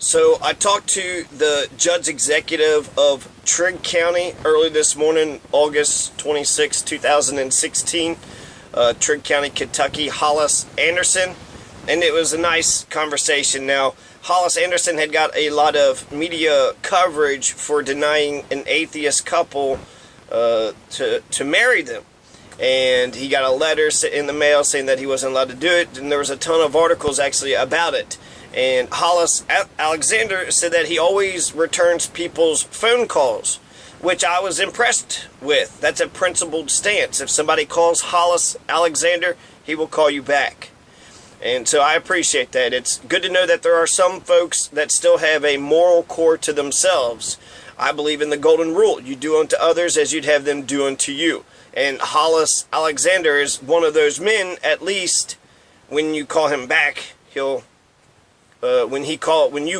So I talked to the judge executive of Trigg County early this morning, August 26, 2016, Trigg County, Kentucky, Hollis Anderson, and it was a nice conversation. Now, Hollis Anderson had got a lot of media coverage for denying an atheist couple to marry them. And he got a letter in the mail saying that he wasn't allowed to do it, and there was a ton of articles actually about it. And Hollis Alexander said that he always returns people's phone calls, which I was impressed with. That's a principled stance. If somebody calls Hollis Alexander, he will call you back. And so I appreciate that. It's good to know that there are some folks that still have a moral core to themselves. I believe in the golden rule. You do unto others as you'd have them do unto you. And Hollis Alexander is one of those men. At least when you call him back, he'll when you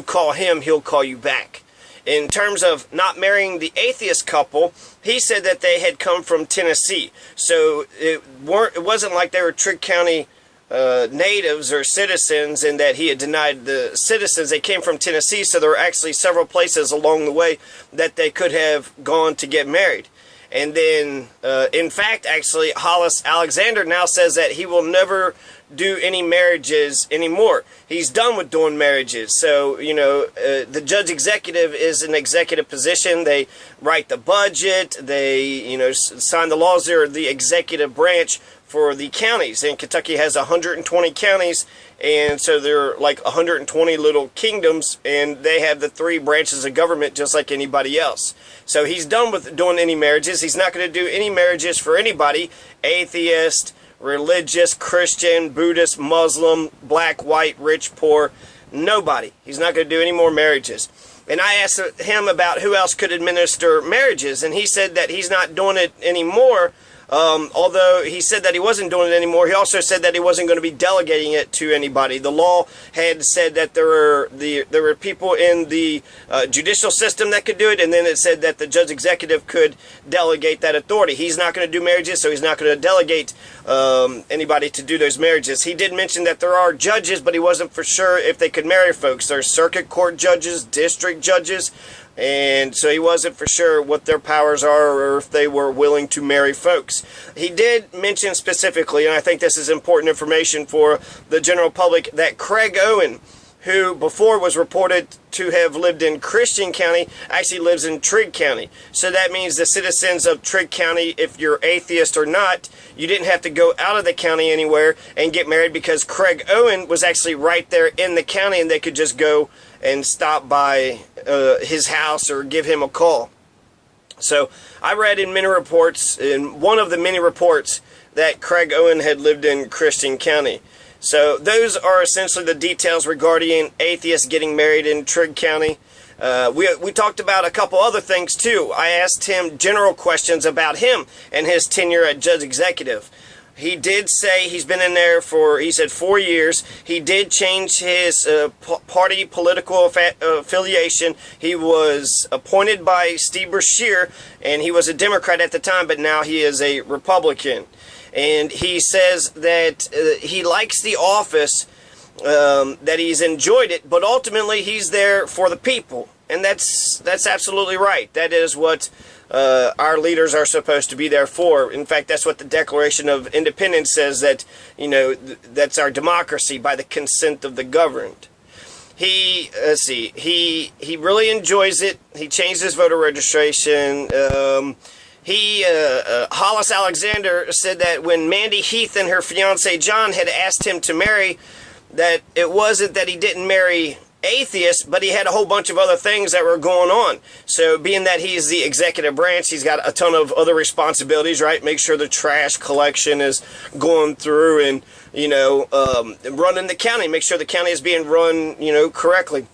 call him, he'll call you back. In terms of not marrying the atheist couple, he said that they had come from Tennessee. So it wasn't like they were Trigg County natives or citizens, and that he had denied the citizens. They came from Tennessee, so there were actually several places along the way that they could have gone to get married. And then, in fact, actually, Hollis Alexander now says that he will never do any marriages anymore. He's done with doing marriages. So, you know, the judge executive is an executive position. They write the budget. They, you know, sign the laws. They're the executive branch for the counties. And Kentucky has 120 counties, and so there are like 120 little kingdoms, and they have the 3 branches of government just like anybody else. So he's done with doing any marriages. He's not going to do any marriages for anybody, atheist, religious, Christian, Buddhist, Muslim, black, white, rich, poor, nobody. He's not going to do any more marriages. And I asked him about who else could administer marriages, and he said that he's not doing it anymore. Although he said that he wasn't doing it anymore, he also said that he wasn't going to be delegating it to anybody. The law had said that there were people in the judicial system that could do it, and then it said that the judge executive could delegate that authority. He's not going to do marriages, so he's not going to delegate anybody to do those marriages. He did mention that there are judges, but he wasn't for sure if they could marry folks. There's circuit court judges, district judges, and so he wasn't for sure what their powers are or if they were willing to marry folks. He did mention specifically, and I think this is important information for the general public, that Craig Owen, who before was reported to have lived in Christian County, actually lives in Trigg County. So that means the citizens of Trigg County, if you're atheist or not, you didn't have to go out of the county anywhere and get married, because Craig Owen was actually right there in the county, and they could just go and stop by his house or give him a call. So I read in many reports, in one of the many reports, that Craig Owen had lived in Christian County. So those are essentially the details regarding atheists getting married in Trigg County. We talked about a couple other things too. I asked him general questions about him and his tenure at judge executive. He did say he's been in there for, he said, 4 years. He did change his party political affiliation. He was appointed by Steve Brashear, and he was a Democrat at the time, but now he is a Republican. And he says that he likes the office, that he's enjoyed it, but ultimately he's there for the people. And that's absolutely right. That is what our leaders are supposed to be there for. In fact, that's what the Declaration of Independence says, that, you know, that's our democracy, by the consent of the governed. He really enjoys it. He changed his voter registration. Hollis Alexander said that when Mandy Heath and her fiance John had asked him to marry, that it wasn't that he didn't marry atheists, but he had a whole bunch of other things that were going on. So being that he's the executive branch, he's got a ton of other responsibilities, right? Make sure the trash collection is going through, and, you know, running the county, make sure the county is being run, you know, correctly.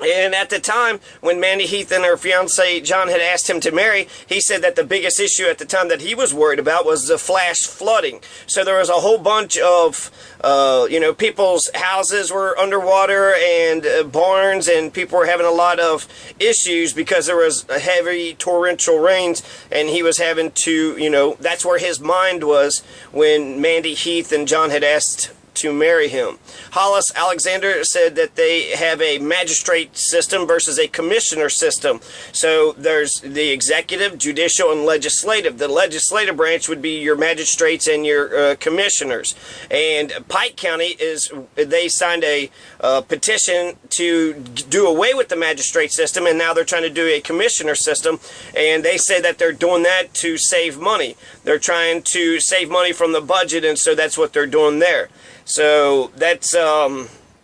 And at the time, when Mandy Heath and her fiancé John had asked him to marry, he said that the biggest issue at the time that he was worried about was the flash flooding. So there was a whole bunch of, you know, people's houses were underwater, and barns, and people were having a lot of issues because there was heavy torrential rains, and he was having to, you know, that's where his mind was when Mandy Heath and John had asked to marry him. Hollis Alexander said that they have a magistrate system versus a commissioner system. So there's the executive, judicial, and legislative. The legislative branch would be your magistrates and your commissioners. And Pike County they signed a petition to do away with the magistrate system, and now they're trying to do a commissioner system, and they say that they're doing that to save money. They're trying to save money from the budget, and so that's what they're doing there. So that's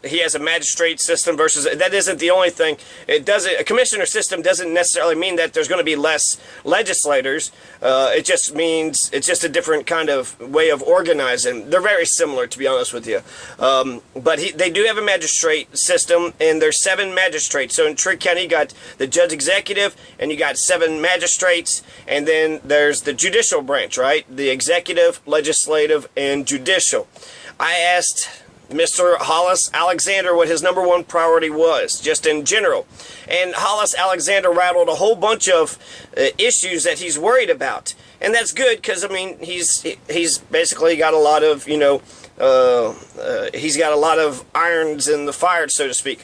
he has a magistrate system versus, that isn't the only thing. It doesn't, a commissioner system doesn't necessarily mean that there's going to be less legislators. It just means it's just a different kind of way of organizing. They're very similar, to be honest with you. But they do have a magistrate system, and there's 7 magistrates. So in Trigg County, you got the judge executive, and you got 7 magistrates, and then there's the judicial branch, right? The executive, legislative, and judicial. I asked Mr. Hollis Alexander what his number 1 priority was, just in general. And Hollis Alexander rattled a whole bunch of issues that he's worried about. And that's good, because, I mean, he's basically got a lot of, you know, he's got a lot of irons in the fire, so to speak.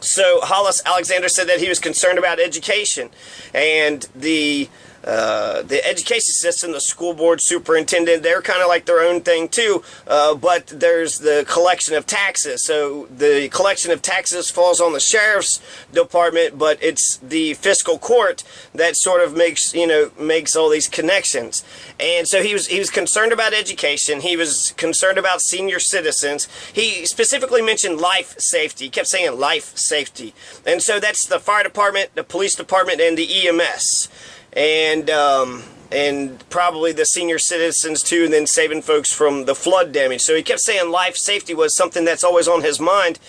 So Hollis Alexander said that he was concerned about education and the education system, the school board superintendent, they're kind of like their own thing too, but there's the collection of taxes. So the collection of taxes falls on the sheriff's department, but it's the fiscal court that sort of makes all these connections. And so he was concerned about education. He was concerned about senior citizens. He specifically mentioned life safety. He kept saying life safety. And so that's the fire department, the police department, and the EMS. And probably the senior citizens too, and then saving folks from the flood damage. So he kept saying life safety was something that's always on his mind.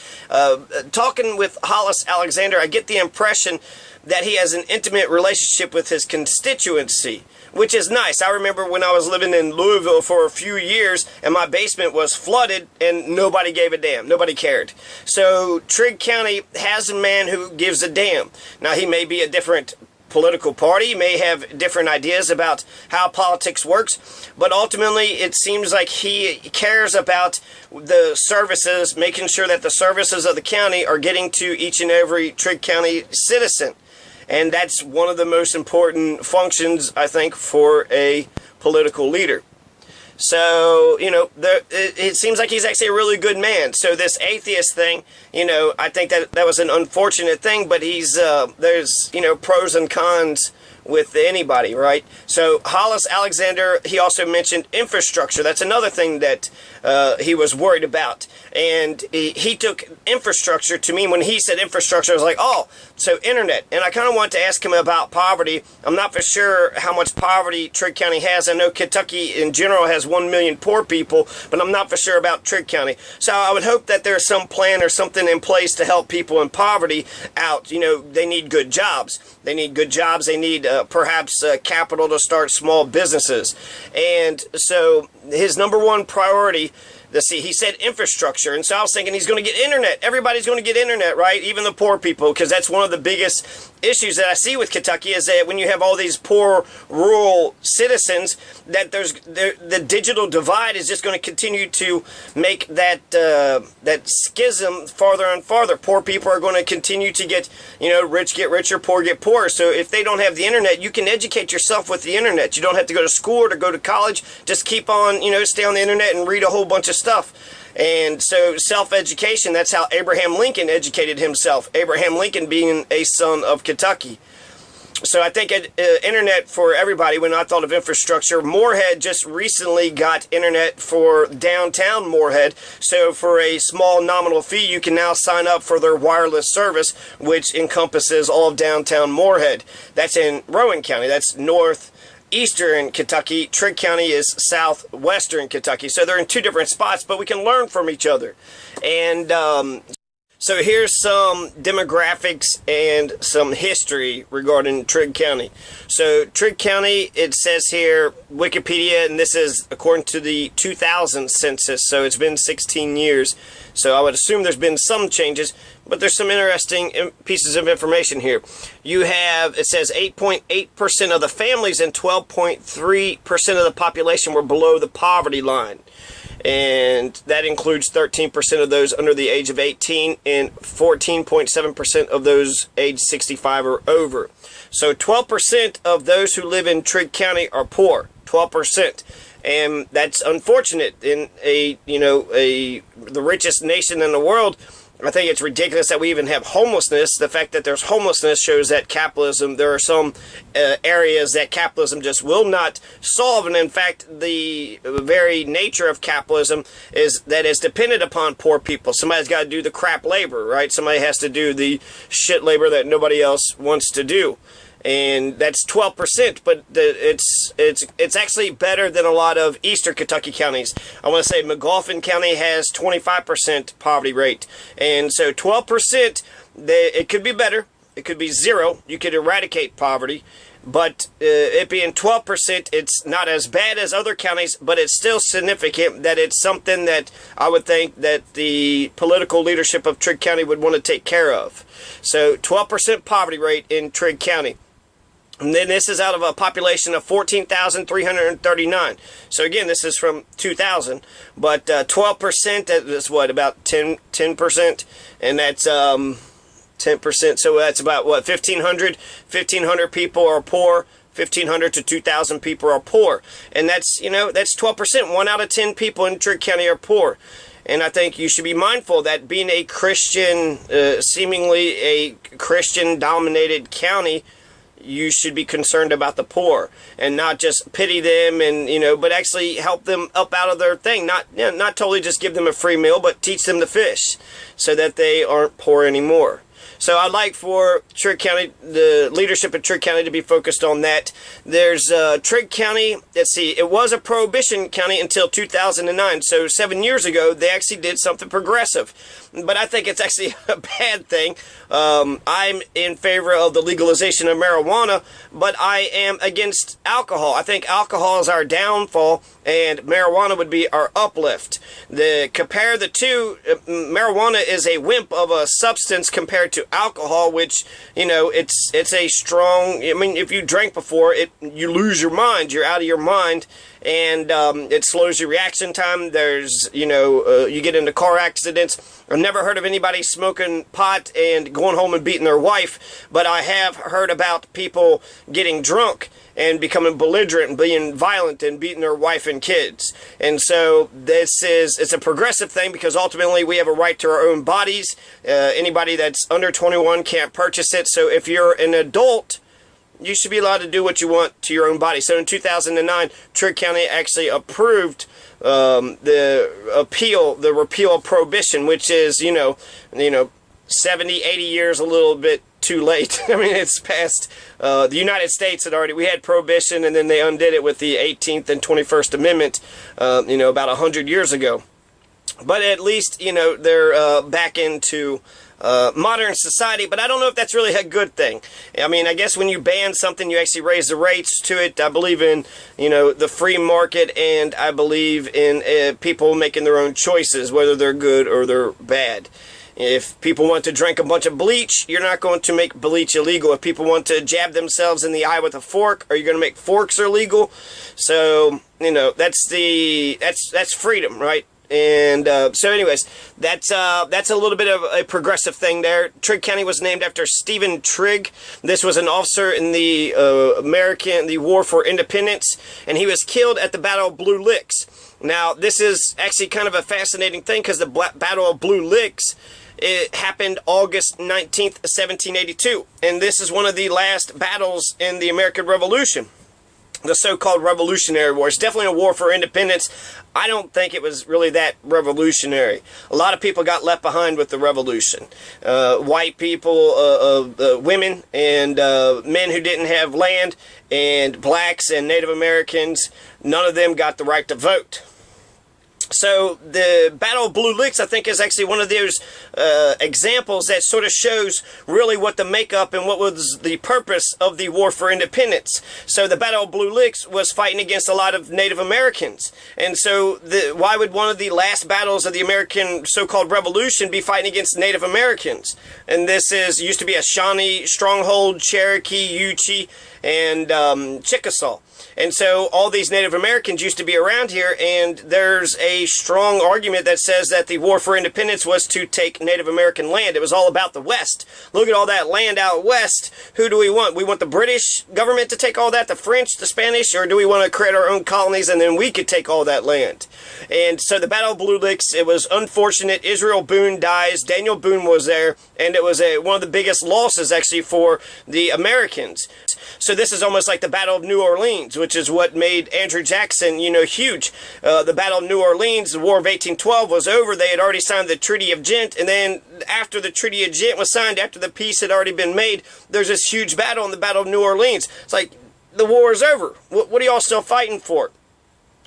Talking with Hollis Alexander, I get the impression that he has an intimate relationship with his constituency, which is nice. I remember when I was living in Louisville for a few years, and my basement was flooded, and nobody gave a damn. Nobody cared. So Trigg County has a man who gives a damn. Now, he may be a different political party, may have different ideas about how politics works, but ultimately it seems like he cares about the services, making sure that the services of the county are getting to each and every Trigg County citizen. And that's one of the most important functions, I think, for a political leader. So, it seems like he's actually a really good man. So this atheist thing, I think that was an unfortunate thing, but there's, pros and cons with anybody, right? So Hollis Alexander, he also mentioned infrastructure. That's another thing that he was worried about. And he took infrastructure to mean, when he said infrastructure, I was like, oh, so internet. And I kind of want to ask him about poverty. I'm not for sure how much poverty Trigg County has. I know Kentucky in general has 1 million poor people, but I'm not for sure about Trigg County. So I would hope that there's some plan or something in place to help people in poverty out. They need good jobs. They need good jobs. They need perhaps capital to start small businesses. And so his number 1 priority, he said infrastructure, and so I was thinking he's going to get internet. Everybody's going to get internet, right? Even the poor people, because that's one of the biggest issues that I see with Kentucky, is that when you have all these poor rural citizens, that the digital divide is just going to continue to make that schism farther and farther. Poor people are going to continue to get, rich get richer, poor get poorer. So if they don't have the internet, you can educate yourself with the internet. You don't have to go to school or to go to college. Just keep on, stay on the internet and read a whole bunch of stuff. And so self-education, that's how Abraham Lincoln educated himself. Abraham Lincoln being a son of Kentucky. So I think internet for everybody. When I thought of infrastructure, Moorhead just recently got internet for downtown Moorhead. So for a small nominal fee, you can now sign up for their wireless service, which encompasses all of downtown Moorhead. That's in Rowan County. That's northeastern Kentucky. Trigg County is southwestern Kentucky. So they're in 2 different spots, but we can learn from each other. And so here's some demographics and some history regarding Trigg County. So Trigg County, it says here, Wikipedia, and this is according to the 2000 census, so it's been 16 years. So I would assume there's been some changes, but there's some interesting pieces of information here. You have, it says 8.8% of the families and 12.3% of the population were below the poverty line. and that includes 13% of those under the age of 18 and 14.7% of those age 65 or over. So 12% of those who live in Trigg County are poor. 12%. And that's unfortunate in the richest nation in the world. I think it's ridiculous that we even have homelessness. The fact that there's homelessness shows that there are some areas that capitalism just will not solve. And in fact, the very nature of capitalism is that it's dependent upon poor people. Somebody's got to do the crap labor, right? Somebody has to do the shit labor that nobody else wants to do. And that's 12%, but it's actually better than a lot of eastern Kentucky counties. I want to say McGoffin County has 25% poverty rate, and so 12%, it could be better. It could be zero. You could eradicate poverty, but it being 12%, it's not as bad as other counties, but it's still significant. That it's something that I would think that the political leadership of Trigg County would want to take care of. So 12% poverty rate in Trigg County. And then this is out of a population of 14,339. So again, this is from 2000, but 12%, that is what, about 10%, and that's 10%, so that's about what, 1,500 people are poor. 1,500 to 2,000 people are poor, and that's 12%. 1 out of 10 people in Trigg County are poor. And I think you should be mindful that being a Christian, seemingly a Christian-dominated county, you should be concerned about the poor and not just pity them but actually help them up out of their thing. Not totally just give them a free meal, but teach them to fish so that they aren't poor anymore. So I'd like for Trigg County, the leadership of Trigg County, to be focused on that. There's Trigg County, let's see, it was a prohibition county until 2009. So 7 years ago, they actually did something progressive. But I think it's actually a bad thing. I'm in favor of the legalization of marijuana, but I am against alcohol. I think alcohol is our downfall, and marijuana would be our uplift. Compare the two, marijuana is a wimp of a substance compared to alcohol, which, it's a strong, if you drank before, you lose your mind, you're out of your mind, and it slows your reaction time. There's, you get into car accidents. I've never heard of anybody smoking pot and going home and beating their wife, but I have heard about people getting drunk and becoming belligerent and being violent and beating their wife and kids. And so it's a progressive thing, because ultimately we have a right to our own bodies. Anybody that's under 21 can't purchase it. So if you're an adult, you should be allowed to do what you want to your own body. So in 2009, Trigg County actually approved the repeal of prohibition, which is 70, 80 years, a little bit too late. It's past. The United States we had prohibition, and then they undid it with the 18th and 21st Amendment, about 100 years ago. But at least, they're back into modern society, but I don't know if that's really a good thing. I guess when you ban something, you actually raise the rates to it. I believe in, the free market, and I believe in people making their own choices, whether they're good or they're bad. If people want to drink a bunch of bleach, you're not going to make bleach illegal. If people want to jab themselves in the eye with a fork, are you going to make forks illegal? So, that's freedom, right? And so anyways, that's a little bit of a progressive thing there. Trigg County was named after Stephen Trigg. This was an officer in the War for Independence, and he was killed at the Battle of Blue Licks. Now, this is actually kind of a fascinating thing, because the Battle of Blue Licks, it happened August 19th, 1782, and this is one of the last battles in the American Revolution. The so-called Revolutionary War. It's definitely a war for independence. I don't think it was really that revolutionary. A lot of people got left behind with the revolution. White people, women, and men who didn't have land, and blacks and Native Americans, none of them got the right to vote. So the Battle of Blue Licks, I think, is actually one of those examples that sort of shows really what the makeup and what was the purpose of the War for Independence. So the Battle of Blue Licks was fighting against a lot of Native Americans. And so why would one of the last battles of the American so-called Revolution be fighting against Native Americans? And this used to be a Shawnee stronghold, Cherokee, Yuchi, and Chickasaw. And so all these Native Americans used to be around here, and there's a strong argument that says that the War for Independence was to take Native American land. It was all about the West. Look at all that land out west. Who do we want? We want the British government to take all that, the French, the Spanish, or do we want to create our own colonies and then we could take all that land? And so the Battle of Blue Licks, it was unfortunate. Israel Boone dies. Daniel Boone was there, and it was one of the biggest losses actually for the Americans. So this is almost like the Battle of New Orleans, which is what made Andrew Jackson, huge. The Battle of New Orleans, the War of 1812 was over. They had already signed the Treaty of Ghent, and then after the Treaty of Ghent was signed, after the peace had already been made, there's this huge battle in the Battle of New Orleans. It's like, the war is over. What are y'all still fighting for?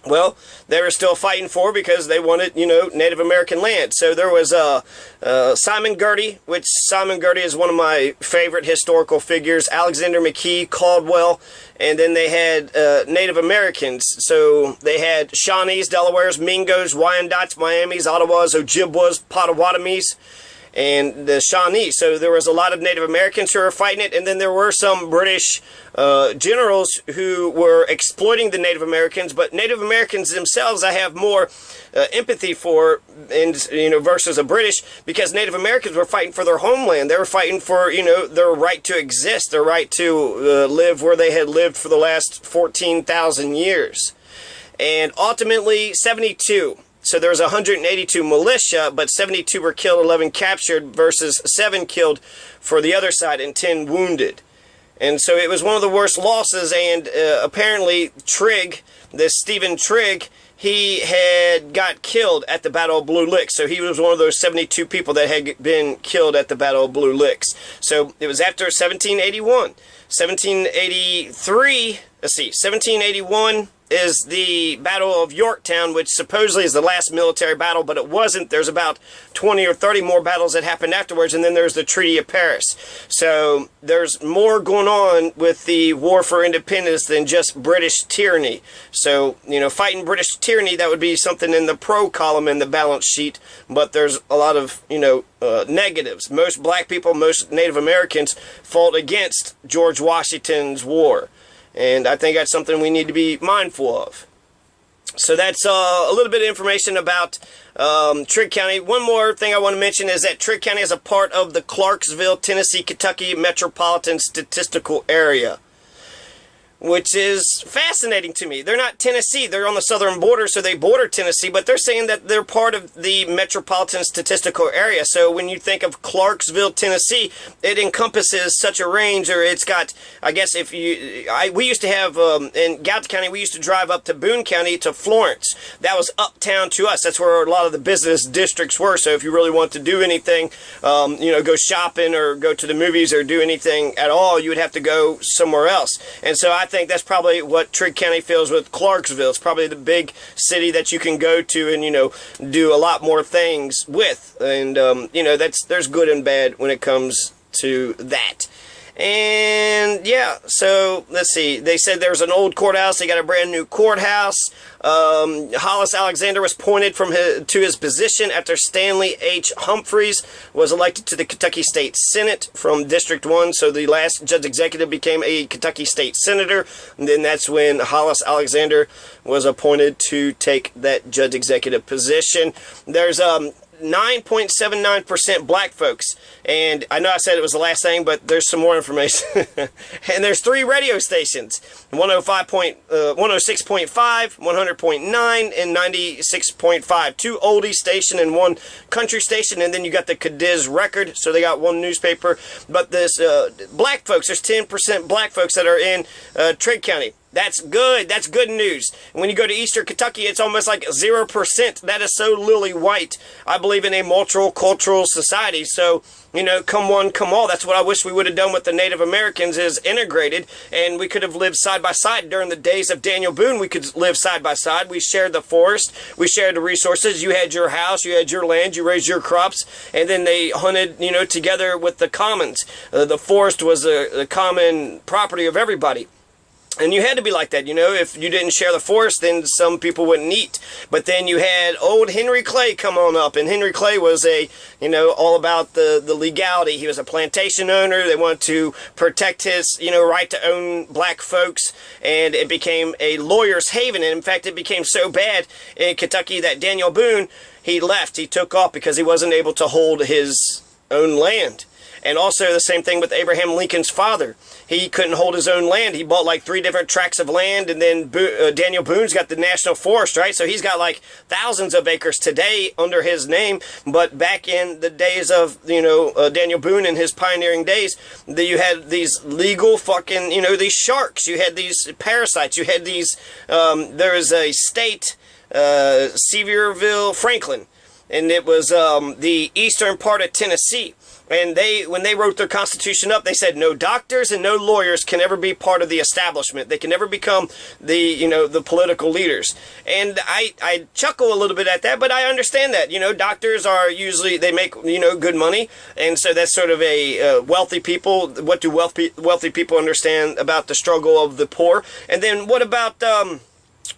Well, they were still fighting for because they wanted, Native American land. So there was Simon Girty, which Simon Girty is one of my favorite historical figures, Alexander McKee, Caldwell, and then they had Native Americans. So they had Shawnees, Delawares, Mingos, Wyandots, Miamis, Ottawas, Ojibwas, Potawatomis, and the Shawnee. So there was a lot of Native Americans who were fighting it, and then there were some British generals who were exploiting the Native Americans. But Native Americans themselves, I have more empathy for, and versus the British, because Native Americans were fighting for their homeland. They were fighting for their right to exist, their right to live where they had lived for the last 14,000 years. And ultimately, 72. So there was 182 militia, but 72 were killed, 11 captured, versus 7 killed for the other side and 10 wounded. And so it was one of the worst losses, and apparently Trigg, this Stephen Trigg, he had got killed at the Battle of Blue Licks. So he was one of those 72 people that had been killed at the Battle of Blue Licks. So it was after 1781. 1783, let's see, 1781 is the Battle of Yorktown, which supposedly is the last military battle, but it wasn't. There's about 20 or 30 more battles that happened afterwards, and then there's the Treaty of Paris. So there's more going on with the War for Independence than just British tyranny. So, fighting British tyranny, that would be something in the pro column in the balance sheet, but there's a lot of, negatives. Most black people, most Native Americans fought against George Washington's war. And I think that's something we need to be mindful of. So that's a little bit of information about Trigg County. One more thing I want to mention is that Trigg County is a part of the Clarksville, Tennessee, Kentucky Metropolitan Statistical Area, which is fascinating to me. They're not Tennessee. They're on the southern border, so they border Tennessee, but they're saying that they're part of the Metropolitan Statistical Area. So when you think of Clarksville, Tennessee, it encompasses such a range, or it's got, I guess if you, we used to have, in Gallatin County, we used to drive up to Boone County to Florence. That was uptown to us. That's where a lot of the business districts were. So if you really want to do anything, go shopping or go to the movies or do anything at all, you would have to go somewhere else. And so I think that's probably what Trigg County feels with Clarksville. It's probably the big city that you can go to and do a lot more things with. And there's good and bad when it comes to that. And yeah, so let's see. They said there's an old courthouse. They got a brand new courthouse. Hollis Alexander was appointed to his position after Stanley H. Humphreys was elected to the Kentucky State Senate from District 1. So the last judge executive became a Kentucky State Senator. And then that's when Hollis Alexander was appointed to take that judge executive position. There's 9.79% black folks, and I know I said it was the last thing, but there's some more information. And there's 3 radio stations: 106.5, 100.9, and 96.5. 2 oldie station and 1 country station, and then you got the Cadiz Record, so they got 1 newspaper. But this black folks, there's 10% black folks that are in Trigg County. That's good. That's good news. When you go to Eastern Kentucky, it's almost like 0%. That is so lily white. I believe in a multicultural society. So, come one, come all. That's what I wish we would have done with the Native Americans, is integrated, and we could have lived side by side. During the days of Daniel Boone, we could live side by side. We shared the forest. We shared the resources. You had your house. You had your land. You raised your crops. And then they hunted, together with the commons. The forest was a common property of everybody. And you had to be like that, you know. If you didn't share the forest, then some people wouldn't eat. But then you had old Henry Clay come on up, and Henry Clay was all about the legality. He was a plantation owner. They wanted to protect his, right to own black folks, and it became a lawyer's haven. And in fact, it became so bad in Kentucky that Daniel Boone, he left. He took off because he wasn't able to hold his own land. And also the same thing with Abraham Lincoln's father. He couldn't hold his own land. He bought like 3 different tracts of land, and then Daniel Boone's got the National Forest, right? So he's got like thousands of acres today under his name. But back in the days of, Daniel Boone and his pioneering days, you had these legal fucking, these sharks. You had these parasites. You had these, there was a state, Sevierville, Franklin, and it was the eastern part of Tennessee. And when they wrote their Constitution up, they said no doctors and no lawyers can ever be part of the establishment. They can never become the political leaders. And I chuckle a little bit at that, but I understand that. Doctors are usually, they make, good money. And so that's sort of a wealthy people. What do wealthy people understand about the struggle of the poor? And then what about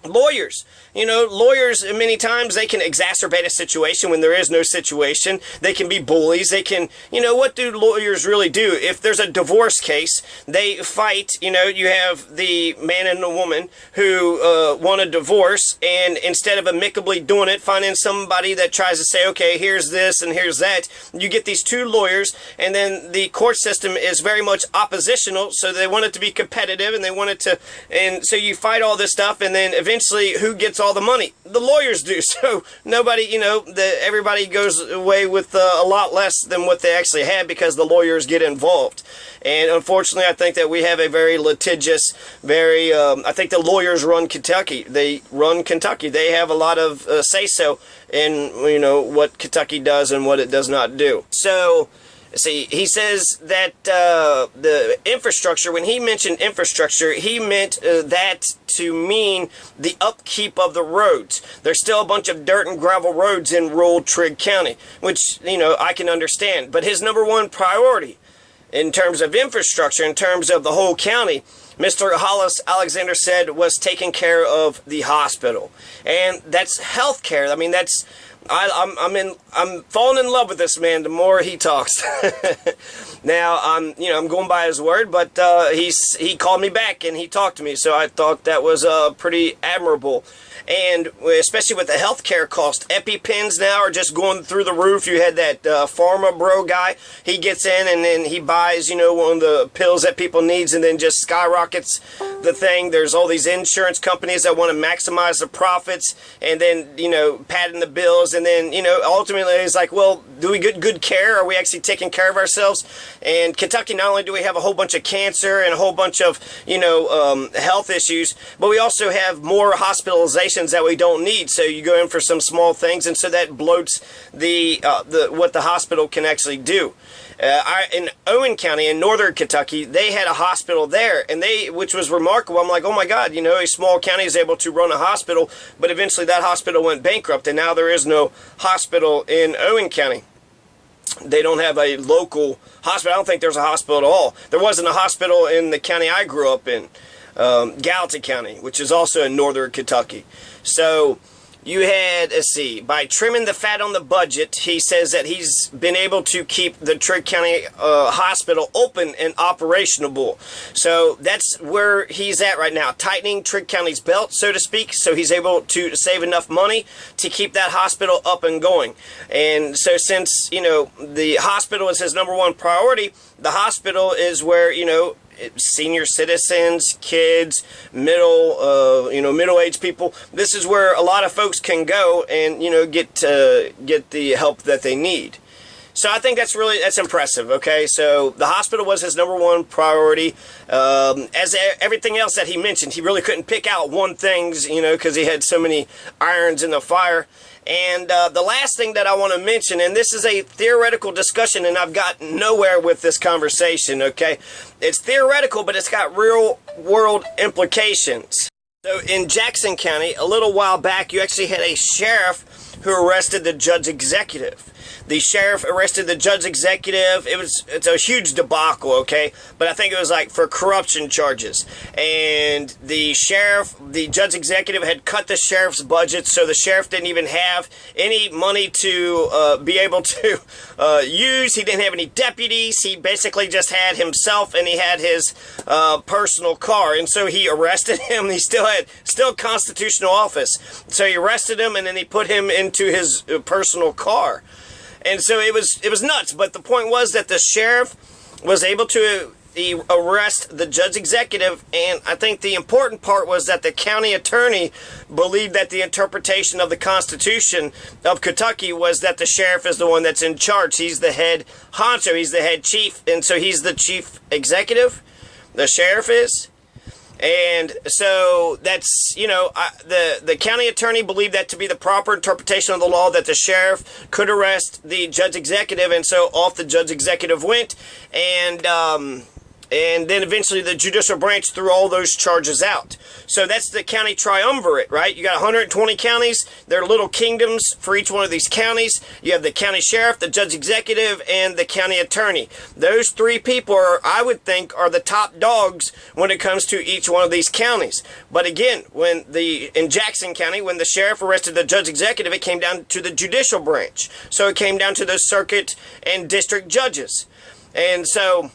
lawyers? Lawyers, many times, they can exacerbate a situation when there is no situation. They can be bullies. They can, what do lawyers really do? If there's a divorce case, they fight. You have the man and the woman who want a divorce, and instead of amicably doing it, finding somebody that tries to say, okay, here's this and here's that, you get these 2 lawyers, and then the court system is very much oppositional, so they want it to be competitive, and they want it to, and so you fight all this stuff, and then eventually, who gets all the money? The lawyers do. So nobody, everybody goes away with a lot less than what they actually had because the lawyers get involved. And unfortunately, I think that we have a very litigious, I think the lawyers run Kentucky. They run Kentucky. They have a lot of say-so in, what Kentucky does and what it does not do. So, see, he says that the infrastructure, when he mentioned infrastructure, he meant that to mean the upkeep of the roads. There's still a bunch of dirt and gravel roads in rural Trigg County, which, I can understand. But his number 1 priority in terms of infrastructure, in terms of the whole county, Mr. Hollis Alexander said, was taking care of the hospital. And that's health care. I mean, that's... I'm falling in love with this man the more he talks. Now, I'm going by his word, but he called me back and he talked to me, so I thought that was pretty admirable. And especially with the healthcare cost, EpiPens now are just going through the roof. You had that Pharma Bro guy. He gets in and then he buys, one of the pills that people needs, and then just skyrockets the thing. There's all these insurance companies that want to maximize the profits, and then, padding the bills, and then, ultimately it's like, well, do we get good care? Are we actually taking care of ourselves? And Kentucky, not only do we have a whole bunch of cancer and a whole bunch of, health issues, but we also have more hospitalizations that we don't need. So you go in for some small things, and so that bloats the what the hospital can actually do. In Owen County in northern Kentucky, they had a hospital there, and which was remarkable. I'm like, oh my God, a small county is able to run a hospital, but eventually that hospital went bankrupt, and now there is no hospital in Owen County. They don't have a local hospital. I don't think there's a hospital at all. There wasn't a hospital in the county I grew up in, Gallatin County, which is also in northern Kentucky. So you had, let's see, by trimming the fat on the budget, he says that he's been able to keep the Trigg County Hospital open and operational. So that's where he's at right now, tightening Trigg County's belt, so to speak, so he's able to save enough money to keep that hospital up and going. And so since, the hospital is his number 1 priority, the hospital is where, senior citizens, kids, middle-aged people. This is where a lot of folks can go and, get the help that they need. So I think that's impressive, okay? So the hospital was his number 1 priority. As everything else that he mentioned, he really couldn't pick out one thing, because he had so many irons in the fire. And the last thing that I want to mention, and this is a theoretical discussion, and I've got nowhere with this conversation, okay? It's theoretical, but it's got real-world implications. So in Jackson County, a little while back, you actually had a sheriff who arrested the judge executive. The sheriff arrested the judge executive. It's a huge debacle, okay? But I think it was like for corruption charges. And the judge executive had cut the sheriff's budget, so the sheriff didn't even have any money to be able to use. He didn't have any deputies. He basically just had himself, and he had his personal car. And so he arrested him. He still had constitutional office. So he arrested him, and then he put him into his personal car. And so it was nuts, but the point was that the sheriff was able to arrest the judge executive, and I think the important part was that the county attorney believed that the interpretation of the Constitution of Kentucky was that the sheriff is the one that's in charge. He's the head honcho, he's the head chief, and so he's the chief executive, the sheriff is. And so that's, the county attorney believed that to be the proper interpretation of the law, that the sheriff could arrest the judge executive, and so off the judge executive went, and then eventually the judicial branch threw all those charges out. So that's the county triumvirate, right? You got 120 counties. There are little kingdoms for each one of these counties. You have the county sheriff, the judge executive, and the county attorney. Those three people I would think, are the top dogs when it comes to each one of these counties. But again, in Jackson County, when the sheriff arrested the judge executive, it came down to the judicial branch. So it came down to the circuit and district judges. And so,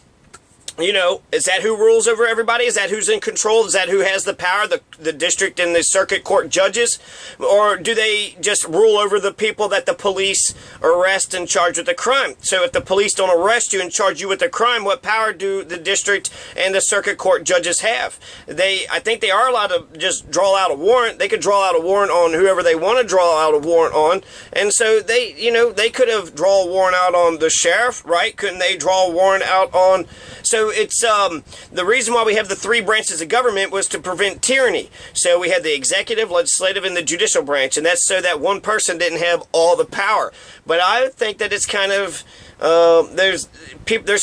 is that who rules over everybody? Is that who's in control? Is that who has the power, the district and the circuit court judges? Or do they just rule over the people that the police arrest and charge with the crime? So if the police don't arrest you and charge you with the crime, what power do the district and the circuit court judges have? I think they are allowed to just draw out a warrant. They could draw out a warrant on whoever they want to draw out a warrant on. And so they could have drawn a warrant out on the sheriff, right? Couldn't they draw a warrant out on... So it's the reason why we have the three branches of government was to prevent tyranny. So we had the executive, legislative, and the judicial branch, and that's so that one person didn't have all the power. But I think that it's kind of there's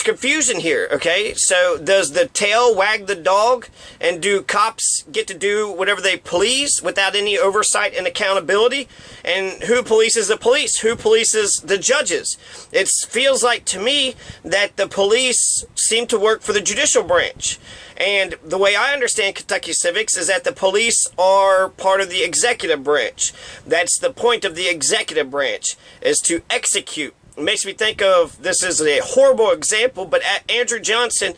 confusion here. Okay, so does the tail wag the dog, and do cops get to do whatever they please without any oversight and accountability? And who polices the police? Who polices the judges? It feels like to me that the police seem to work for the judicial branch. And the way I understand Kentucky civics is that the police are part of the executive branch. That's the point of the executive branch, is to execute. It makes me think of, this is a horrible example, but Andrew Johnson,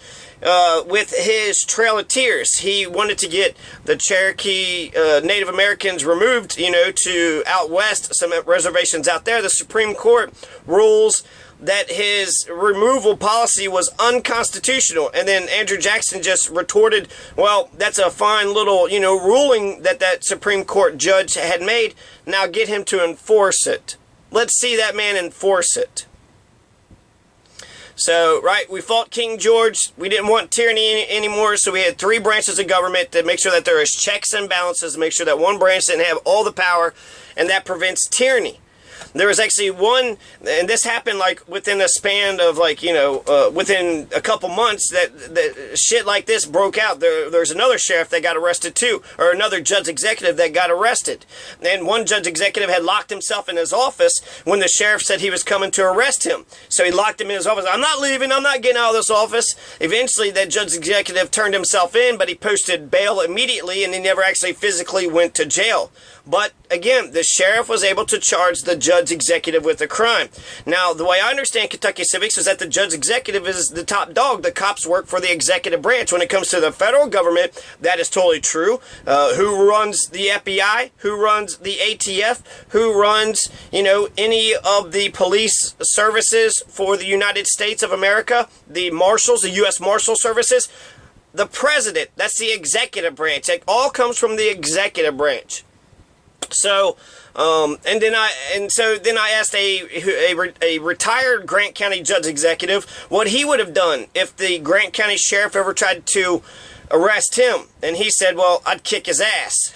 with his Trail of Tears, he wanted to get the Cherokee Native Americans removed, to out west, some reservations out there. The Supreme Court rules that his removal policy was unconstitutional. And then Andrew Jackson just retorted, well, that's a fine little, ruling that Supreme Court judge had made. Now get him to enforce it. Let's see that man enforce it. So, right, we fought King George. We didn't want tyranny anymore, so we had three branches of government to make sure that there is checks and balances, to make sure that one branch didn't have all the power, and that prevents tyranny. There was actually one, and this happened like within a span of within a couple months that shit like this broke out. There's another sheriff that got arrested too, or another judge executive that got arrested. And one judge executive had locked himself in his office when the sheriff said he was coming to arrest him. So he locked him in his office. I'm not leaving. I'm not getting out of this office. Eventually, that judge executive turned himself in, but he posted bail immediately, and he never actually physically went to jail. But again, the sheriff was able to charge the judge executive with a crime. Now, the way I understand Kentucky civics is that the judge executive is the top dog. The cops work for the executive branch. When it comes to the federal government, that is totally true. Who runs the FBI? Who runs the ATF? Who runs, any of the police services for the United States of America? The marshals, the U.S. Marshal Services? The president. That's the executive branch. It all comes from the executive branch. So, then I asked a retired Grant County judge executive what he would have done if the Grant County sheriff ever tried to arrest him. And he said, well, I'd kick his ass.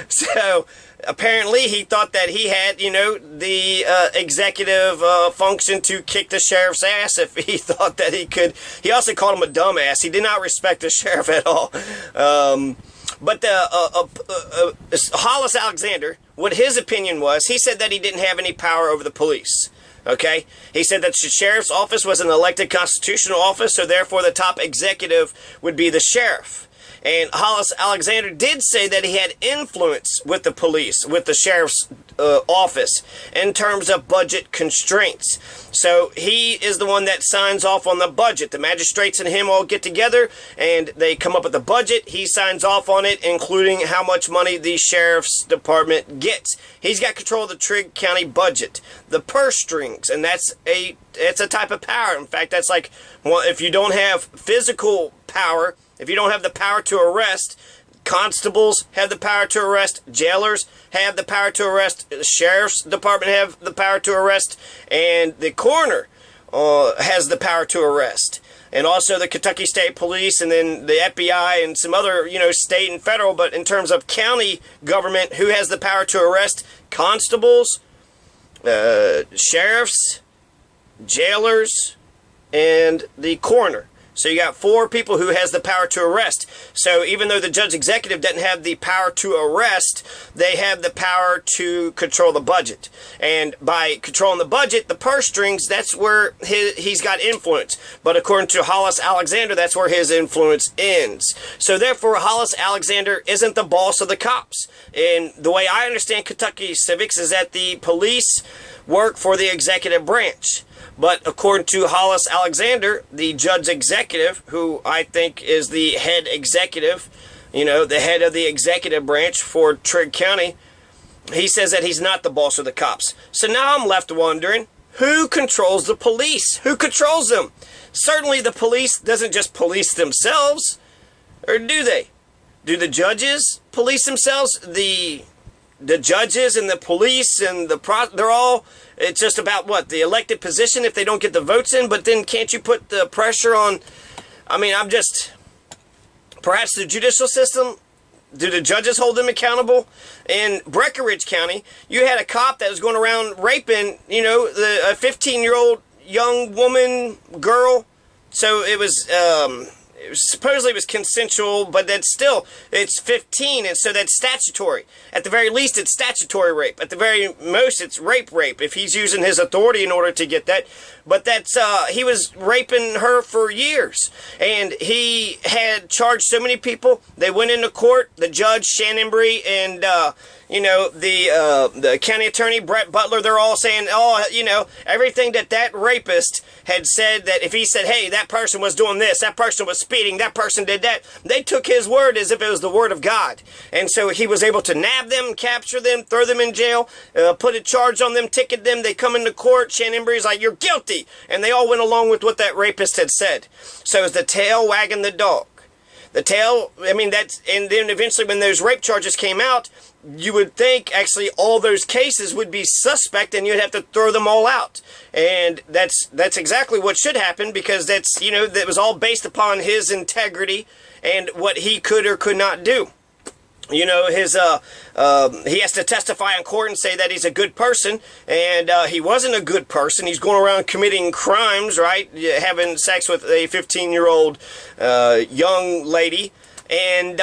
So, apparently he thought that he had, the executive function to kick the sheriff's ass if he thought that he could. He also called him a dumbass. He did not respect the sheriff at all. But Hollis Alexander what his opinion was. He said that he didn't have any power over the police. Okay? He said that the sheriff's office was an elected constitutional office, so therefore the top executive would be the sheriff. And Hollis Alexander did say that he had influence with the police, with the sheriff's office, in terms of budget constraints. So he is the one that signs off on the budget. The magistrates and him all get together and they come up with a budget. He signs off on it, including how much money the sheriff's department gets. He's got control of the Trigg County budget, the purse strings, and it's a type of power. In fact, that's like, well, if you don't have physical power, if you don't have the power to arrest, constables have the power to arrest, jailers have the power to arrest, the sheriff's department have the power to arrest, and the coroner has the power to arrest. And also the Kentucky State Police, and then the FBI and some other, state and federal. But in terms of county government, who has the power to arrest? Constables, sheriffs, jailers, and the coroner. So you got 4 people who has the power to arrest. So even though the judge executive doesn't have the power to arrest, they have the power to control the budget. And by controlling the budget, the purse strings, that's where he's got influence. But according to Hollis Alexander, that's where his influence ends. So therefore, Hollis Alexander isn't the boss of the cops. And the way I understand Kentucky civics is that the police work for the executive branch. But according to Hollis Alexander, the judge executive, who I think is the head executive, the head of the executive branch for Trigg County, he says that he's not the boss of the cops. So now I'm left wondering, who controls the police? Who controls them? Certainly the police doesn't just police themselves, or do they? Do the judges police themselves? The judges and the police and they're all, it's just about what? The elected position if they don't get the votes in, but then can't you put the pressure on, perhaps the judicial system, do the judges hold them accountable? In Breckinridge County, you had a cop that was going around raping, a 15-year-old young woman, girl. So it was supposedly it was consensual, but that's still, it's 15, and so that's statutory. At the very least, it's statutory rape. At the very most, it's rape, if he's using his authority in order to get that. But that's, he was raping her for years, and he had charged so many people. They went into court, the judge, Shannonbury, and, the county attorney, Brett Butler, they're all saying, everything that rapist had said, that if he said, hey, that person was doing this, that person was speeding, that person did that, they took his word as if it was the word of God. And so he was able to nab them, capture them, throw them in jail, put a charge on them, ticket them. They come into court. Shannonbury's like, you're guilty. And they all went along with what that rapist had said. So is the tail wagging the dog? The tail, and then eventually when those rape charges came out, you would think actually all those cases would be suspect and you'd have to throw them all out. And that's exactly what should happen, because that was all based upon his integrity and what he could or could not do. He has to testify in court and say that he's a good person, and he wasn't a good person. He's going around committing crimes, right? Having sex with a 15-year-old young lady, and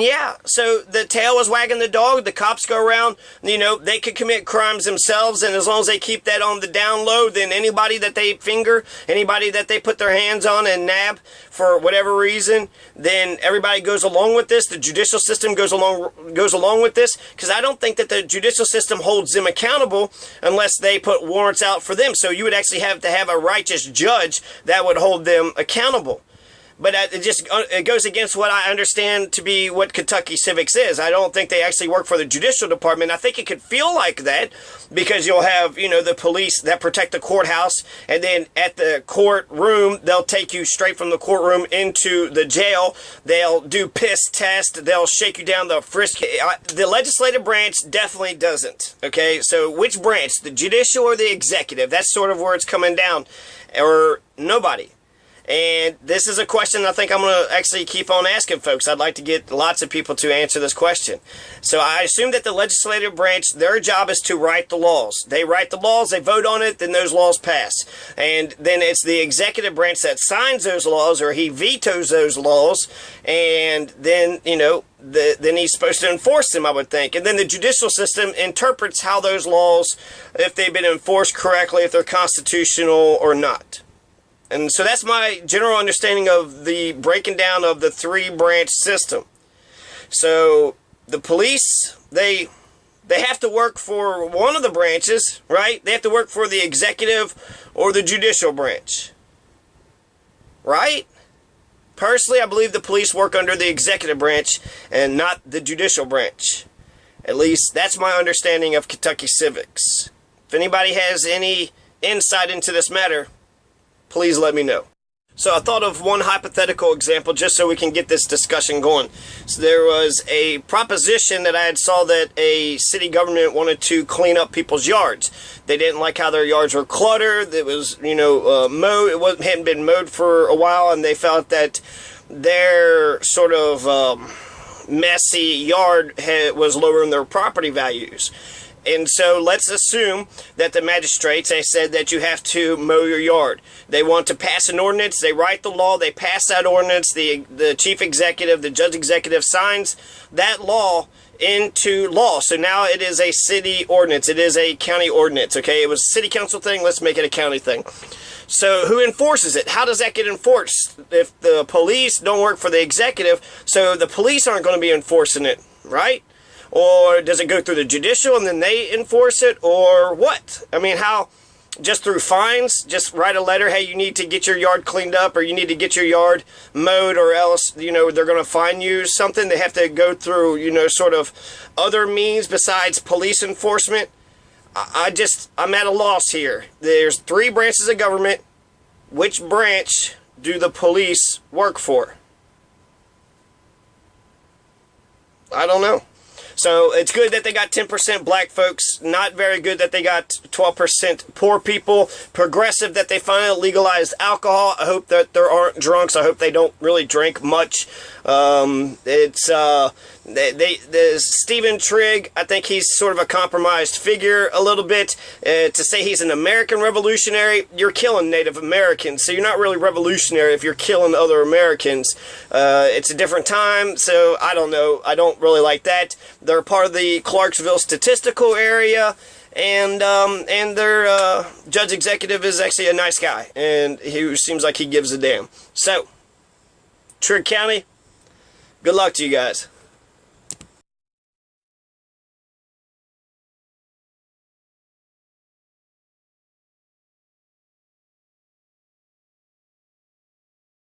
yeah, so the tail was wagging the dog. The cops go around, they could commit crimes themselves, and as long as they keep that on the down low, then anybody that they finger, anybody that they put their hands on and nab for whatever reason, then everybody goes along with this. The judicial system goes along with this, because I don't think that the judicial system holds them accountable unless they put warrants out for them. So you would actually have to have a righteous judge that would hold them accountable. But it goes against what I understand to be what Kentucky civics is. I don't think they actually work for the judicial department. I think it could feel like that, because you'll have, the police that protect the courthouse, and then at the courtroom, they'll take you straight from the courtroom into the jail. They'll do piss test. They'll shake you down, they'll frisk you. The legislative branch definitely doesn't. Okay, so which branch? The judicial or the executive? That's sort of where it's coming down. Or nobody. And this is a question I think I'm going to actually keep on asking folks. I'd like to get lots of people to answer this question. So I assume that the legislative branch, their job is to write the laws. They write the laws, they vote on it, then those laws pass. And then it's the executive branch that signs those laws, or he vetoes those laws, and then, you know, then he's supposed to enforce them, I would think. And then the judicial system interprets how those laws, if they've been enforced correctly, if they're constitutional or not. And so that's my general understanding of the breaking down of the three-branch system. So the police, they have to work for one of the branches, right? They have to work for the executive or the judicial branch, right? Personally, I believe the police work under the executive branch and not the judicial branch. At least that's my understanding of Kentucky civics. If anybody has any insight into this matter, please let me know. So I thought of one hypothetical example just so we can get this discussion going. So there was a proposition that I had saw that a city government wanted to clean up people's yards. They didn't like how their yards were cluttered. It was, you know, mowed. It hadn't been mowed for a while, and they felt that their sort of messy yard was lowering their property values. And so let's assume that the magistrates, they said that you have to mow your yard. They want to pass an ordinance. They write the law. They pass that ordinance. The chief executive, the judge executive signs that law into law. So now it is a city ordinance. It is a county ordinance. Okay, it was a city council thing. Let's make it a county thing. So who enforces it? How does that get enforced? If the police don't work for the executive, so the police aren't going to be enforcing it, right? Or does it go through the judicial and then they enforce it, or what? I mean, how? Just through fines? Just write a letter, hey, you need to get your yard cleaned up, or you need to get your yard mowed, or else, you know, they're going to fine you something. They have to go through, you know, sort of other means besides police enforcement. I'm at a loss here. There's three branches of government. Which branch do the police work for? I don't know. So it's good that they got 10% black folks. Not very good that they got 12% poor people. Progressive that they finally legalized alcohol. I hope that there aren't drunks. I hope they don't really drink much. Stephen Trigg, I think he's sort of a compromised figure a little bit. To say he's an American revolutionary, you're killing Native Americans. So you're not really revolutionary if you're killing other Americans. It's a different time, so I don't know. I don't really like that. They're part of the Clarksville statistical area, and their judge executive is actually a nice guy, and he seems like he gives a damn. So, Trigg County, good luck to you guys.